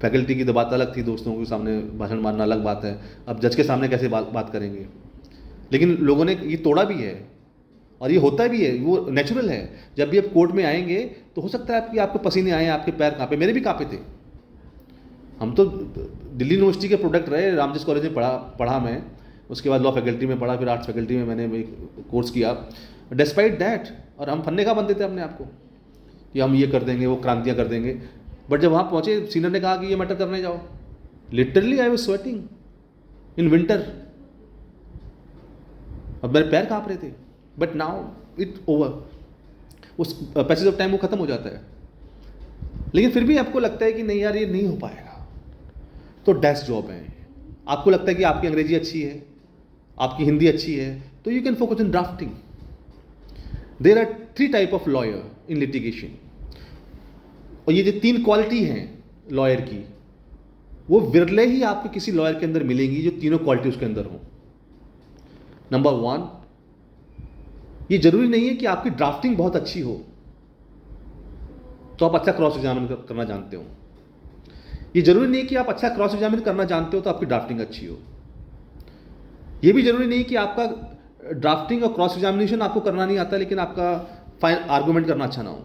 फैकल्टी की तो बात अलग थी, दोस्तों के सामने भाषण मारना अलग बात है, अब जज के सामने कैसे बात करेंगे। लेकिन लोगों ने ये तोड़ा भी है और ये होता भी है, वो नेचुरल है। जब भी आप कोर्ट में आएंगे तो हो सकता है कि आपको पसीने आए, आपके पैर कांपे, मेरे भी कांपे थे। हम तो दिल्ली यूनिवर्सिटी के प्रोडक्ट रहे, रामजस कॉलेज में पढ़ा मैं, उसके बाद लॉ फैकल्टी में पढ़ा, फिर आर्ट्स फैकल्टी में मैंने कोर्स किया। डिस्पाइट दैट, और हम फन्ने का बनते थे अपने आप को कि हम ये कर देंगे, वो क्रांतियाँ कर देंगे। बट जब वहाँ पहुँचे, सीनियर ने कहा कि ये मैटर करने जाओ, literally I was sweating in winter, अब मेरे पैर काँप रहे थे। बट नाउ इट ओवर, उस पैसेज ऑफ टाइम वो खत्म हो जाता है। लेकिन फिर भी आपको लगता है कि नहीं यार ये नहीं हो पाएगा, तो डेस्क जॉब है। आपको लगता है कि आपकी अंग्रेजी अच्छी है, आपकी हिंदी अच्छी है, तो you can focus in drafting. There are 3 type of lawyer in litigation, और ये जो 3 क्वालिटी हैं लॉयर की, वो विरले ही आपको किसी लॉयर के अंदर मिलेंगी जो तीनों क्वालिटी उसके अंदर हो। नंबर 1, ये जरूरी नहीं है कि आपकी ड्राफ्टिंग बहुत अच्छी हो तो आप अच्छा क्रॉस एग्जामिन करना जानते हो। ये जरूरी नहीं है कि आप अच्छा क्रॉस एग्जामिन करना जानते हो तो आपकी ड्राफ्टिंग अच्छी हो। ये भी जरूरी नहीं कि आपका ड्राफ्टिंग और क्रॉस एग्जामिनेशन आपको करना नहीं आता लेकिन आपका फाइनल आर्गूमेंट करना अच्छा ना हो।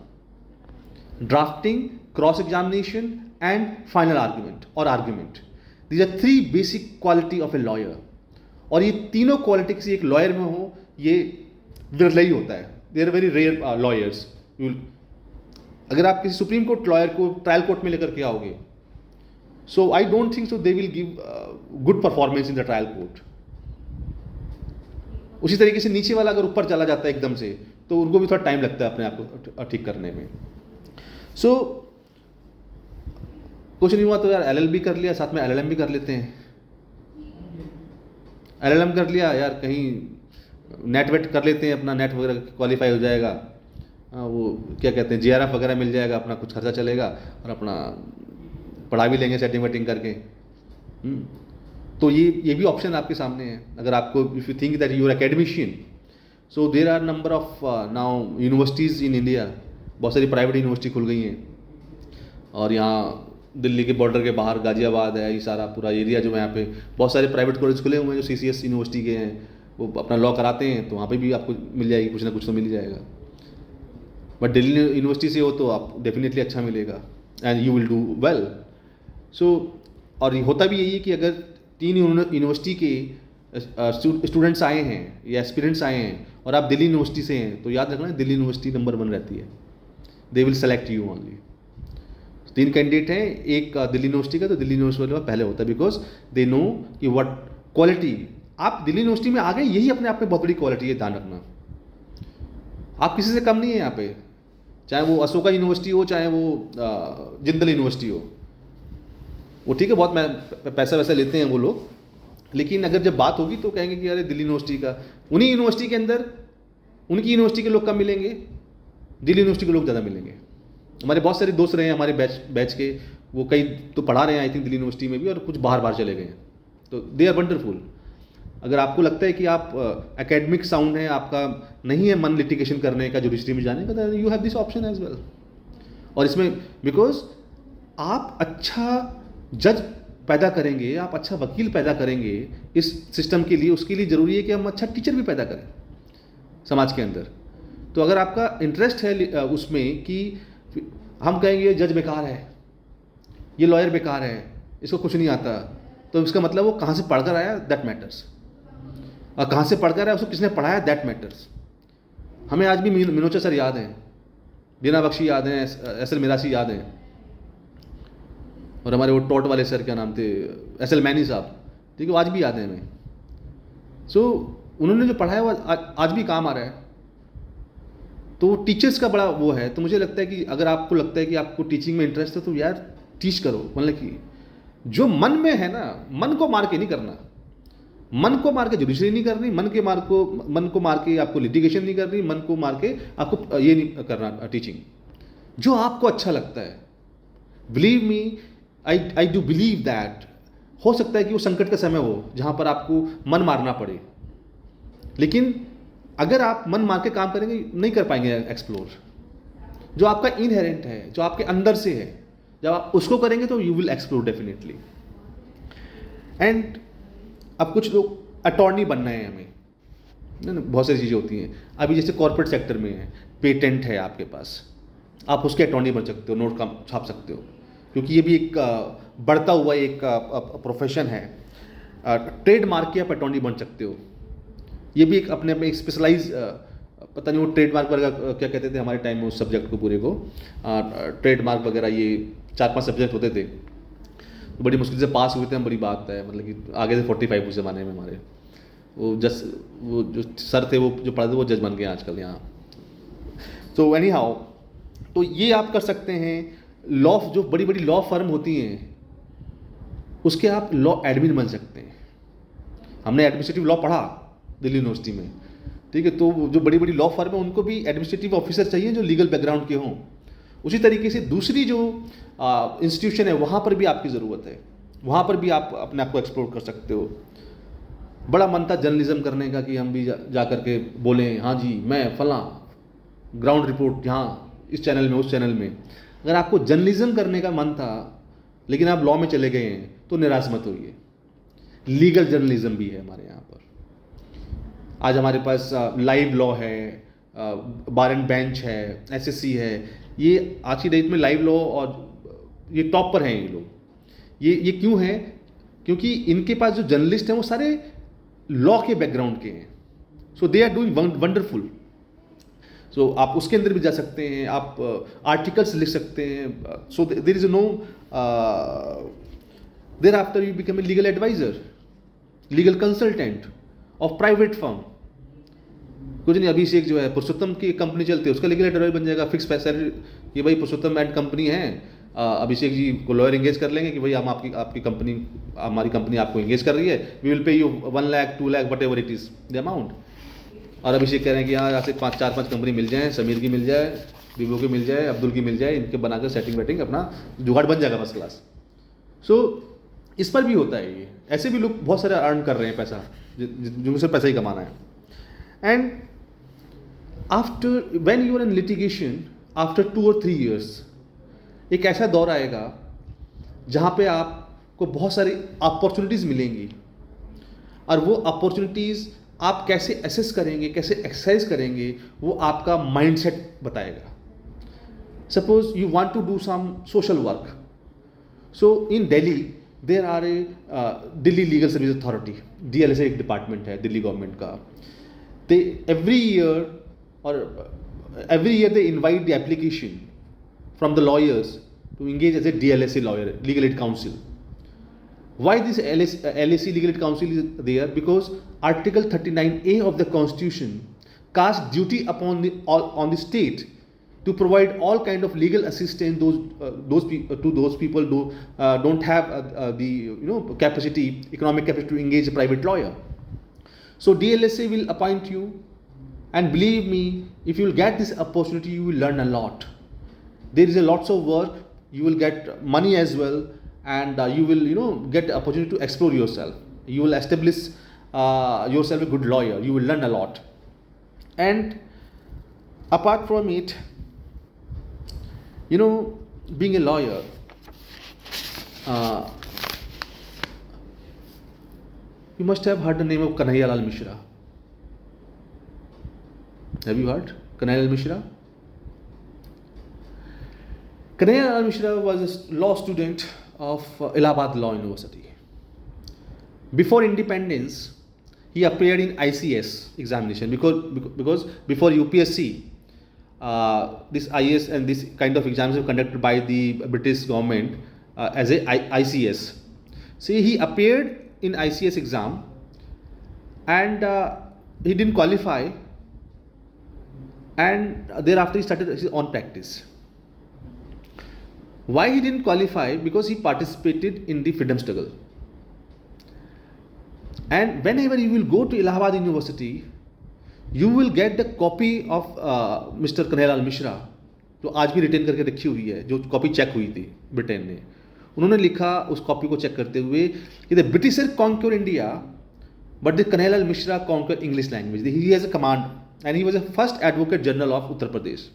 Drafting, cross examination and final argument और argument, these are 3 basic quality of a lawyer. और ये तीनों क्वालिटी किसी एक लॉयर में हो, ये विरला ही होता है। They are very rare lawyers. अगर आप किसी सुप्रीम कोर्ट लॉयर को ट्रायल कोर्ट में लेकर के आओगे, so I don't think so they will give good performance in the trial court. उसी तरीके से नीचे वाला अगर ऊपर चला जाता है एकदम से, तो उनको भी थोड़ा टाइम लगता है अपने आप को ठीक करने में। सो कुछ नहीं हुआ तो यार LLB कर लिया, साथ में LLM भी कर लेते हैं। LLM कर लिया यार, कहीं नेट वेट कर लेते हैं, अपना नेट वगैरह क्वालिफाई हो जाएगा, वो क्या कहते हैं JRF वगैरह मिल जाएगा, अपना कुछ खर्चा चलेगा और अपना पढ़ा भी लेंगे सेटिंग वेटिंग करके। तो ये भी ऑप्शन आपके सामने है। अगर आपको, if you think that you are academician, so there are number of now universities in India, बहुत सारी प्राइवेट यूनिवर्सिटी खुल गई हैं। और यहाँ दिल्ली के बॉर्डर के बाहर गाजियाबाद है, ये सारा पूरा एरिया जो है, यहाँ पे बहुत सारे प्राइवेट कॉलेज खुले हुए हैं जो CCS यूनिवर्सिटी के हैं, वो अपना लॉ कराते हैं, तो वहाँ पे भी आपको मिल जाएगी, कुछ ना कुछ तो मिल जाएगा। बट दिल्ली यूनिवर्सिटी से हो तो आप डेफिनेटली अच्छा मिलेगा and you will do well. So और होता भी यही है कि अगर 3 यूनिवर्सिटी के स्टूडेंट्स आए हैं या एस्पिरेंट्स आए हैं और आप दिल्ली यूनिवर्सिटी से हैं, तो याद रखना दिल्ली यूनिवर्सिटी नंबर 1 रहती है। They will select you only. 3 candidate हैं, एक दिल्ली यूनिवर्सिटी का, तो दिल्ली यूनिवर्सिटी वाला पहले होता है, बिकॉज दे नो कि व्हाट क्वालिटी। आप दिल्ली यूनिवर्सिटी में आ गए, यही अपने आप में बहुत बड़ी क्वालिटी है, ध्यान रखना। आप किसी से कम नहीं है यहाँ पे, चाहे वो अशोका यूनिवर्सिटी हो, चाहे वो जिंदल यूनिवर्सिटी हो। वो ठीक है, बहुत पैसा वैसा लेते हैं वो लोग, लेकिन अगर जब बात होगी तो कहेंगे कि अरे दिल्ली यूनिवर्सिटी का, उन्हीं यूनिवर्सिटी के अंदर उनकी यूनिवर्सिटी के लोग कम मिलेंगे, दिल्ली यूनिवर्सिटी के लोग ज़्यादा मिलेंगे। हमारे बहुत सारे दोस्त रहे हैं हमारे बैच के, वो कई तो पढ़ा रहे हैं आई थिंक दिल्ली यूनिवर्सिटी में भी, और कुछ बाहर चले गए हैं। तो दे आर वंडरफुल। अगर आपको लगता है कि आप एकेडमिक साउंड है, आपका नहीं है मन लिटिगेशन करने का, जुडिशरी में जाने का, तो you have this option as well. और इसमें बिकॉज आप अच्छा जज पैदा करेंगे, आप अच्छा वकील पैदा करेंगे इस सिस्टम के लिए, उसके लिए ज़रूरी है कि हम अच्छा टीचर भी पैदा करें समाज के अंदर। तो अगर आपका इंटरेस्ट है उसमें कि हम कहेंगे ये जज बेकार है, ये लॉयर बेकार है, इसको कुछ नहीं आता, तो इसका मतलब वो कहाँ से पढ़कर आया, दैट मैटर्स। और कहाँ से पढ़कर आया, उसको किसने पढ़ाया, दैट मैटर्स। हमें आज भी मिनोचा सर याद हैं, बीना बख्शी याद हैं, SL मिरासी याद हैं, और हमारे वो टॉट वाले सर क्या नाम थे, SL मैनी साहब, ठीक है, वो आज भी याद हैं हमें। सो उन्होंने जो पढ़ाया वो आज भी काम आ रहा है। तो टीचर्स का बड़ा वो है। तो मुझे लगता है कि अगर आपको लगता है कि आपको टीचिंग में इंटरेस्ट है तो यार टीच करो। मतलब कि जो मन में है ना, मन को मार के नहीं करना, मन को मार के जुडिशरी नहीं करनी, मन को मार के आपको लिटिगेशन नहीं करनी, मन को मार के आपको ये नहीं करना टीचिंग। जो आपको अच्छा लगता है, believe me, I do believe that हो सकता है कि वो संकट का समय हो जहाँ पर आपको मन मारना पड़े, लेकिन अगर आप मन मार के काम करेंगे नहीं कर पाएंगे एक्सप्लोर। जो आपका इनहेरेंट है, जो आपके अंदर से है, जब आप उसको करेंगे तो you will explore definitely. And अब कुछ लोग अटॉर्नी बनना है हमें, बहुत सारी चीज़ें होती हैं। अभी जैसे कॉर्पोरेट सेक्टर में है, पेटेंट है आपके पास, आप उसके अटॉर्नी बन सकते हो, नोट काम छाप सकते हो, क्योंकि ये भी एक बढ़ता हुआ एक प्रोफेशन है। ट्रेडमार्क की आप अटॉर्नी बन सकते हो, ये भी एक अपने आप में एक स्पेशलाइज, पता नहीं वो ट्रेडमार्क वगैरह क्या कहते थे हमारे टाइम में उस सब्जेक्ट को, पूरे को ट्रेडमार्क वगैरह, ये 4-5 सब्जेक्ट होते थे, तो बड़ी मुश्किल से पास हुए थे हम, बड़ी बात है। मतलब कि आगे से 45 उस ज़माने में हमारे वो जो सर थे वो जो पढ़ाते थे वो जज बन गए आजकल यहाँ। तो एनी हाउ, तो ये आप कर सकते हैं। लॉ, जो बड़ी बड़ी लॉ फर्म होती हैं उसके आप लॉ एडमिन बन सकते हैं। हमने एडमिनिस्ट्रेटिव लॉ पढ़ा दिल्ली यूनिवर्सिटी में, ठीक है। तो जो बड़ी बड़ी लॉ फर्म है उनको भी एडमिनिस्ट्रेटिव ऑफिसर चाहिए जो लीगल बैकग्राउंड के हों। उसी तरीके से दूसरी जो इंस्टीट्यूशन है वहाँ पर भी आपकी ज़रूरत है, वहाँ पर भी आप अपने आप को एक्सप्लोर कर सकते हो। बड़ा मन था जर्नलिज्म करने का कि हम भी जा कर के बोलें, हाँ जी मैं फलां ग्राउंड रिपोर्ट यहाँ इस चैनल में उस चैनल में। अगर आपको जर्नलिज्म करने का मन था लेकिन आप लॉ में चले गए हैं तो निराश मत होइए, लीगल जर्नलिज्म भी है हमारे यहाँ पर। आज हमारे पास लाइव लॉ है, बार एंड बेंच है, एसएससी है। ये आज की डेट में लाइव लॉ और ये टॉप पर हैं ये लोग। ये क्यों है? क्योंकि इनके पास जो जर्नलिस्ट हैं वो सारे लॉ के बैकग्राउंड के हैं। सो दे आर डूइंग वंडरफुल। सो आप उसके अंदर भी जा सकते हैं, आप आर्टिकल्स लिख सकते हैं। So there is no there after you become a legal advisor, legal consultant of private firm. कुछ नहीं, अभिषेक जो है पुरुषोत्तम की कंपनी चलती है, उसका लीगल एडवाइजर बन जाएगा, फिक्स पैसा कि भाई पुरुषोत्तम एंड कंपनी है, अभिषेक जी को लॉयर एंगेज कर लेंगे कि भाई हम आपकी कंपनी, हमारी कंपनी आपको एंगेज कर रही है, we will pay you 1 lakh 2 lakh whatever it is the amount. और अभिषेक कह रहे हैं कि यहाँ से 4-5 कंपनी मिल जाए, समीर की मिल जाए, विवो की मिल जाए, अब्दुल की मिल जाए, इनके बनाकर सेटिंग वेटिंग अपना जुगाड़ बन जाएगा फर्स्ट क्लास। सो इस पर भी होता है ये, ऐसे भी लोग बहुत सारे अर्न कर रहे हैं पैसा, जिनको सिर्फ पैसा ही कमाना है। And after when you are in litigation, after 2 or 3 years, एक ऐसा दौर आएगा जहाँ पे आपको बहुत सारी अपॉर्चुनिटीज़ मिलेंगी, और वो अपॉर्चुनिटीज़ आप कैसे एसेस करेंगे, कैसे एक्सरसाइज करेंगे, वो आपका माइंडसेट बताएगा। Suppose you want to do some social work, so in Delhi there are a Delhi legal service authority, DLSA एक डिपार्टमेंट है दिल्ली गवर्नमेंट का। They every year they invite the application from the lawyers to engage as a DLSA lawyer, Legal Aid Council. Why this LAC Legal Aid Council is there? Because Article 39A of the Constitution casts duty upon the state to provide all kind of legal assistance to those people who don't have the capacity, economic capacity to engage a private lawyer. So DLSA will appoint you, and believe me, if you will get this opportunity, you will learn a lot. There is a lots of work, you will get money as well, and you will get the opportunity to explore yourself. You will establish yourself a good lawyer. You will learn a lot. And apart from it, being a lawyer, you must have heard the name of Kanhaiya Lal Mishra. Have you heard Kanhaiya Lal Mishra? Kanhaiya Lal Mishra was a law student of Allahabad Law University. Before independence, he appeared in ICS examination because before UPSC, this IAS and this kind of exams were conducted by the British government as a ICS. See, he appeared in ICS exam and he didn't qualify. and thereafter he started his own practice. Why he didn't qualify? Because he participated in the freedom struggle. And whenever you will go to Allahabad University, you will get the copy of Mr. Kanhaiyalal Mishra, जो आज भी रिटेन करके रखी हुई है, जो कॉपी चेक हुई थी ब्रिटेन ने. उन्होंने लिखा उस कॉपी को चेक करते हुए कि the britisher conquer India but the Kanhaiyalal Mishra conquered English language. He has a command and he was the first advocate general of Uttar Pradesh.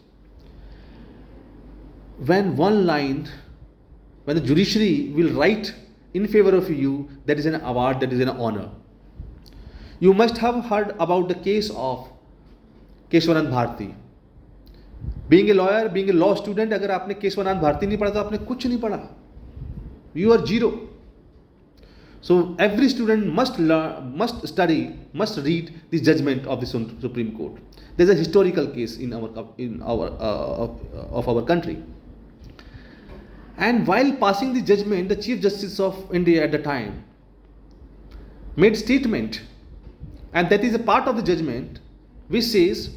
When one line, when the judiciary will write in favor of you, that is an award, that is an honor. You must have heard about the case of Kesavananda Bharati. Being a lawyer, being a law student, अगर आपने केशवानंद भारती नहीं पढ़ा तो आपने कुछ नहीं पढ़ा. You are zero. So every student must learn, must study, must read the judgment of the Supreme Court. There is a historical case in our country. And while passing the judgment, the Chief Justice of India at the time made statement, and that is a part of the judgment, which says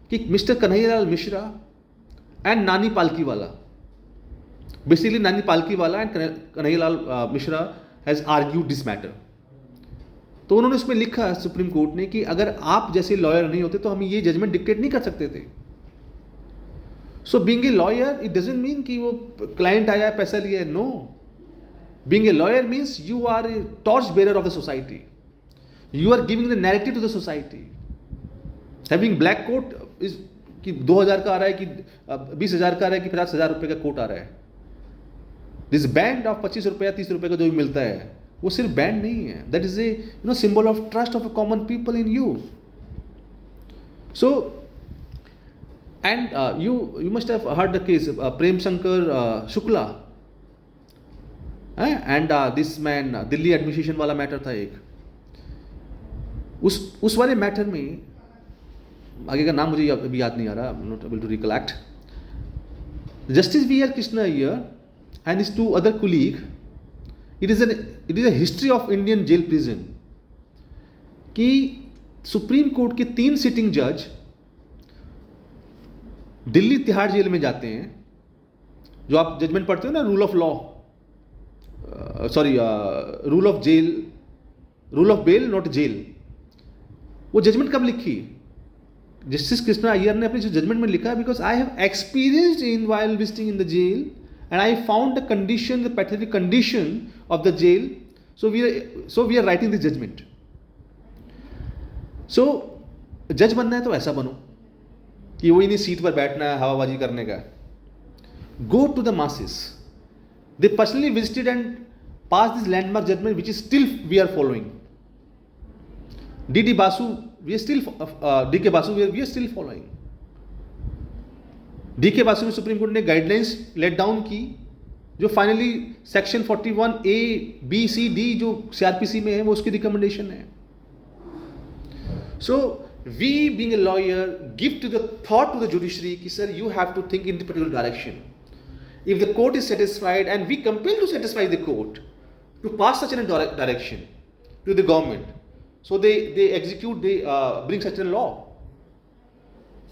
कि Mr. Kanhaiyalal Mishra and Nani Palkiwala, basically Nani Palkiwala and Kanhaiyalal Mishra has argued this matter. तो उन्होंने उसमें लिखा सुप्रीम कोर्ट ने कि अगर आप जैसे लॉयर नहीं होते तो हम ये जजमेंट डिक्टेट नहीं कर सकते थे. So being a lawyer it doesn't mean कि वो क्लाइंट आया पैसा लिया. No, being a lawyer means you are a torch bearer of the society. You are giving the narrative to the society. Having black coat is कि 2000 का आ रहा है कि 20,000 का आ रहा है कि 50,000 रुपये का कोट आ रहा है. दिस बैंड ऑफ 25 रुपया 30 रुपये का जो भी मिलता है वो सिर्फ बैंड नहीं है. That is a symbol of trust of a common people in you. So and you must have heard the case Prem Shankar Shukla and this man Delhi administration वाला मैटर था एक. उस वाले मैटर में आगे का नाम मुझे अभी याद नहीं आ रहा. Not able to recollect. Justice V R Krishna Iyer and his two other colleague, it is a history of Indian jail prison कि सुप्रीम कोर्ट के 3 सिटिंग जज दिल्ली तिहाड़ जेल में जाते हैं. जो आप जजमेंट पढ़ते हो ना, rule of law, sorry rule of jail, rule of bail not jail. वो जजमेंट कब लिखी? जस्टिस कृष्णा अय्यर ने अपने जजमेंट में लिखा because I have experienced in while visiting in the jail and I found the condition, the pathetic condition of the jail. So we are writing the judgment. So जज बनना है तो ऐसा बनो कि वही नहीं सीट पर बैठना है हवाबाजी करने का. Go to the masses. They personally visited and passed this landmark judgment, which is still we are following. D.D. Basu, we are still D.K. Basu, we are still following. DK. Basu में सुप्रीम कोर्ट ने गाइडलाइंस लेट डाउन की जो finally section 41A B C D जो CRPC में है वो उसकी रिकमेंडेशन है. So we being a lawyer give to the thought to the judiciary कि sir you have to think in the particular direction. If the court is satisfied and we compel to satisfy the court to pass such an direction to the government, so they execute, they bring such an law.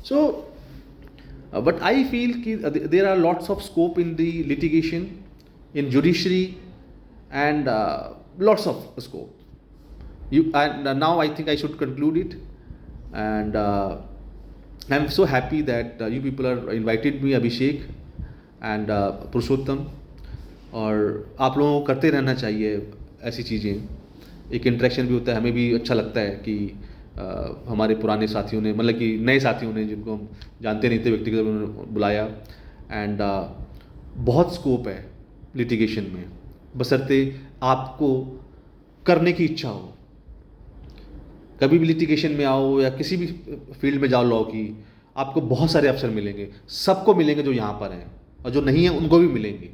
So but I feel there are lots of scope in the litigation, in judiciary, and lots of scope. And now I think I should conclude it. And I'm so happy that you people are invited me, Abhishek and Purushottam. और आप लोगों को करते रहना चाहिए ऐसी चीज़ें. एक इंटरेक्शन भी होता है, हमें भी अच्छा लगता है कि हमारे पुराने साथियों ने, मतलब कि नए साथियों ने जिनको हम जानते नहीं थे व्यक्तिगत उन्होंने बुलाया. एंड बहुत स्कोप है लिटिगेशन में, बशर्ते आपको करने की इच्छा हो. कभी भी लिटिगेशन में आओ या किसी भी फील्ड में जाओ लॉ की, आपको बहुत सारे अवसर मिलेंगे. सबको मिलेंगे जो यहाँ पर हैं, और जो नहीं है उनको भी मिलेंगे.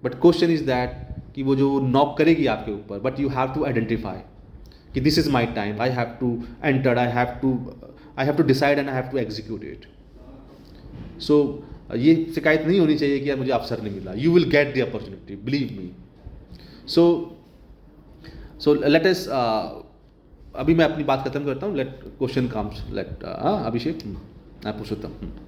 बट क्वेश्चन इज दैट कि वो जो नॉक करेगी आपके ऊपर, but you have to identify कि this is my time, I have to enter, I have to decide and I have to execute it. So ये शिकायत नहीं होनी चाहिए कि यार मुझे अवसर नहीं मिला. You will get the opportunity, believe me. So let us, अभी मैं अपनी बात खत्म करता हूँ. Let question comes. Let Abhishek, पुरुषोत्तम.